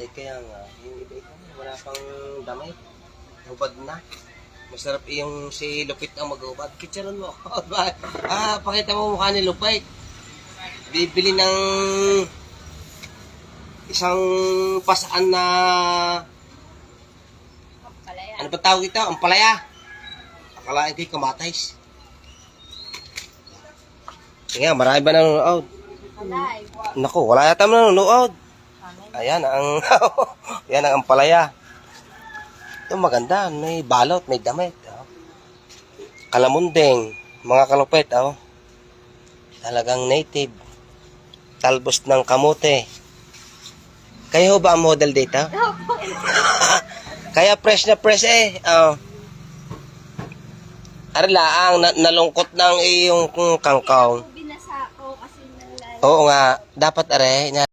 Eh, kaya nga, yung iba-iba, wala pang damay. Hubad na. Masarap yung si Lupit ang mag-hubad. Kitsaron mo. Pakita mo mukha ni Lupit. Bibili ng isang pasaan na Ampalaya. ano ba tawag ito? Ampalaya. Akalain ko'y kamatis. Sige, marami ba nanonood? Alay. Naku, wala yata nanonood. Ayan ang yan ang ampalaya. Ito maganda, may balot, may damit. Oh. Kalamundeng, mga kalupit, oh. Talagang native. Talbos ng kamote. Kayo ba ang model dito? Kaya fresh na fresh eh. Oh. Arla, ang nalungkot ng iyong kangkong. Binasa ko kasi nalala. Oo nga, dapat are